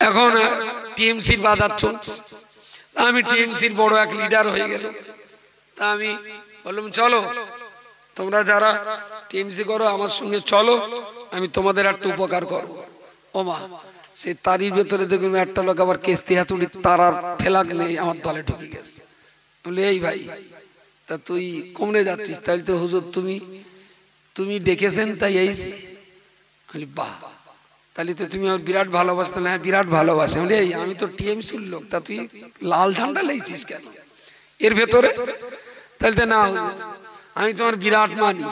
এখন টিএমসির বাজার চলছে, আমি টিএমসির বড় এক লিডার হয়ে গেল। তা আমি বললাম চলো তোমরা যারা টিএমসি করো আমার সঙ্গে চলো, আমি তোমাদের একটা উপকার করবো। ও মা, সেই তারির ভেতরে দেখুন একটা লোক আবার কেস্তি হাতুড়ি তারার ফেলাক নেই আমার দলে ঢুকে গেছে। বলে এই ভাই, তা তুই কমনে যাচ্ছিস? তাহলে তো হুজুর তুমি ডেকেছেন তাই এইছি। বলি বাহ, তাহলে তো তুমি আমার বিরাট ভালোবাসতে। হ্যাঁ বিরাট ভালোবাসে। বলি এই আমি তো টিএমসির লোক, তা তুই লাল ঝান্ডা লেইছিস কেন এর ভেতরে? তাহলে তো না, আমি তোমার বিরাট মানি,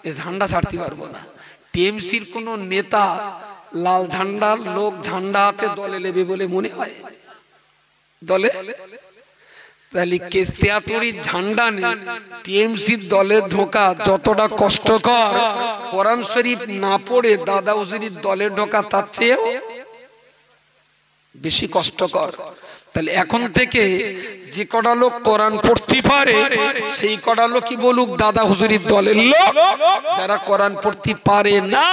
এই ঝান্ডা ছাড়তে পারবো না। টিএমসির কোন নেতা লাল ঝান্ডার লোক ঝান্ডা হাতে দলে নেবে বলে মনে হয় দলে? তাহলে কেস্তিয়াতুরির ঝান্ডা নিয়ে টিএমসির দলে ঢোকা যতটা কষ্টকর, কোরআন শরীফ না পড়ে দাদা হুজুরির দলে ঢোকা তার চেয়ে বেশি কষ্টকর। তাহলে এখন থেকে যে কটা লোক কোরআন পড়তে পারে সেই কটা লোকই বলুক দাদা হুজুরির দলের লোক, যারা কোরআন পড়তে পারে না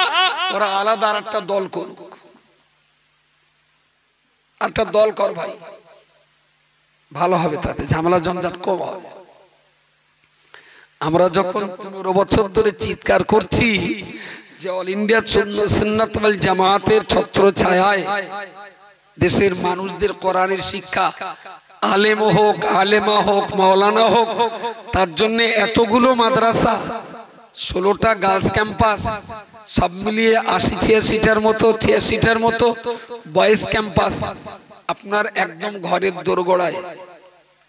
ওরা আলাদা আর একটা দল করুক। একটা দল কর ভাই, ভালো হবে, তাতে ঝামেলা ঝঞ্ঝাট কম হবে। আমরা যখন 15 বছর ধরে চিৎকার করছি যে অল ইন্ডিয়া সুন্নাত ওয়াল জামাতের ছত্র ছায়ায় দেশের মানুষদের কোরআনের শিক্ষা, আলেম হোক আলেমা হোক মাওলানা হোক, তার জন্য এতগুলো মাদ্রাসা, 16টা গার্লস ক্যাম্পাস, সব মিলিয়ে 86টার মতো বয়েজ ক্যাম্পাস আপনার একদম ঘরের দোরগোড়ায়।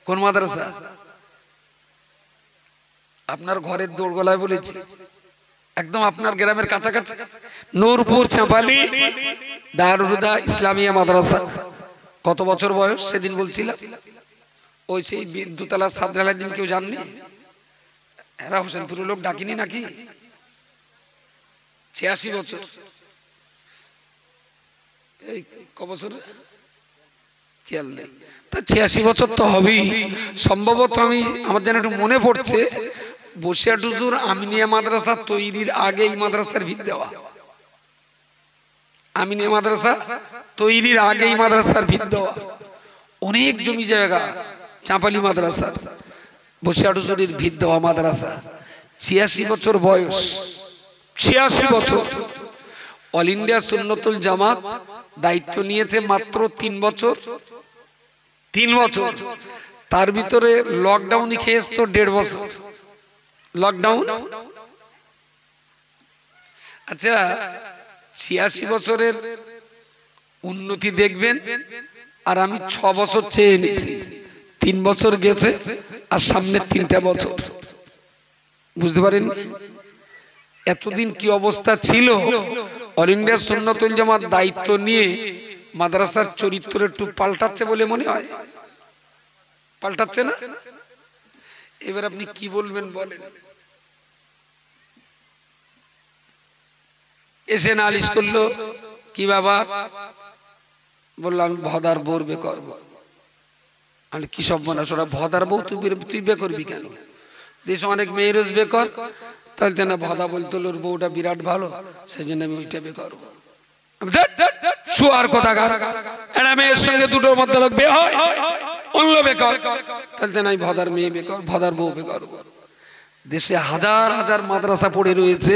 কোন মাদ্রাসা? আপনার ঘরের দোরগোড়ায় বলেছি, একদম আপনার গ্রামের কাছাকাছি। নূরপুর চাঁপালি দারুল হুদা ইসলামিয়া মাদ্রাসা। কত বছর বয়স সেদিন বলছিলাম? ওই সেই দুতলা সাবজালার দিন কেউ জাননি? এরা হোসেনপুরের লোক ডাকিনি নাকি? 86 বছর। এই ক বছর খেয়াল নেই, তা 86 বছর তো হবেই সম্ভবত। আমার যেন একটু মনে পড়ছে, বসিরহাট হুজুর আমিনিয়া মাদ্রাসা তৈরির আগে এই মাদ্রাসার ভিত দেওয়া। আমিনিয়া মাদ্রাসা তৈরির আগে এই মাদ্রাসার ভিত দেওয়া। অনেক জমি জায়গা চাঁপালি মাদ্রাসা, বসিরহাট হুজুরের ভিত দেওয়া মাদ্রাসা। 86 বছর বয়স, 86 বছর। অল ইন্ডিয়া সুন্নতুল জামাত দায়িত্ব নিয়েছে মাত্র 3 বছর। 3 বছর, তার ভিতরে লকডাউন খেয়েছে তো 1.5 বছর। লকডাউন। আচ্ছা, 86 বছরের উন্নতি দেখবেন, আর আমি 6 বছর চেয়ে নিয়েছি। 3 বছর গেছে আর সামনে 3টা বছর। বুঝতে পারেন এতদিন কি অবস্থা ছিল? অল ইন্ডিয়া সুন্নাতুল জামাত দায়িত্ব নিয়ে মাদ্রাসার চরিত্র একটু পাল্টাচ্ছে বলে মনে হয়। পাল্টাচ্ছে না? এবার আপনি কি বলবেন বলেন? এসে নালিশ করলো, কি বাবা? বললাম ভদার বউর বে করবো। আমি কি সব মনে ওরা ভদার বউ, তুই বে করবি কেন? দেশে অনেক মেয়ের বে কর। তাহলে না ভদা বলতো ওর বউটা বিরাট ভালো, সেই জন্য আমি ওইটা বে করবো। শুয়ার কথা গার, একটা মেয়ের সঙ্গে দুটোর মধ্যে লোক বে হয়, অন্য বে কর। তাহলে না ভদার মেয়ে বে কর, ভদার বউ বে কর। দেশে হাজার হাজার মাদ্রাসা পড়ে রয়েছে,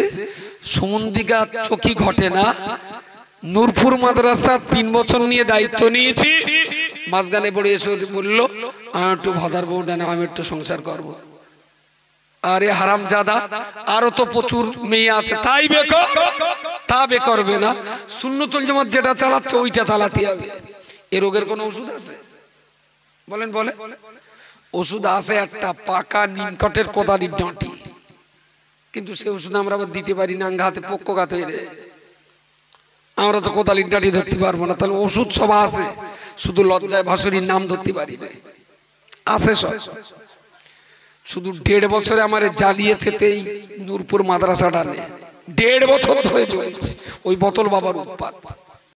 সমন্দিকা চোখই ঘটে না। নূরপুর মাদ্রাসা 3 বছর নিয়ে দায়িত্ব নিয়েছি, মাঝখানে পড়ে এসে বললো আমি একটু ভদার বউ না, আমি একটু সংসার করবো। আরে হারামজাদা, আরো তো প্রচুর মেয়ে আছে, তাই বেকর? তা বে করবে না। সুন্নতুল জামাত যেটা চালাচ্ছে ওইটা চালাতে হবে। এ রোগের কোনো ওষুধ আছে? বলেন বলে। ওষুধ আছে একটা, পাকা নিমকটের কোদালির ডাঁটি, কিন্তু সে ওষুধ আমরা আবার দিতে পারি না, আঙ্গাতে পক্ষঘাত হয়ে যায়। আমরা তো কোদালির ডাঁটি ধরতে পারবো না। তাহলে ওষুধ সব আছে, শুধু লজ্জায় ভাসুরির নাম ধরতে পারি না। আছে সব। শুধু 1.5 বছরে আমার জ্বালিয়েছে এই নূরপুর মাদ্রাসাটা নিয়ে। 1.5 বছর ধরে চলেছে ওই বোতল বাবার উৎপাত।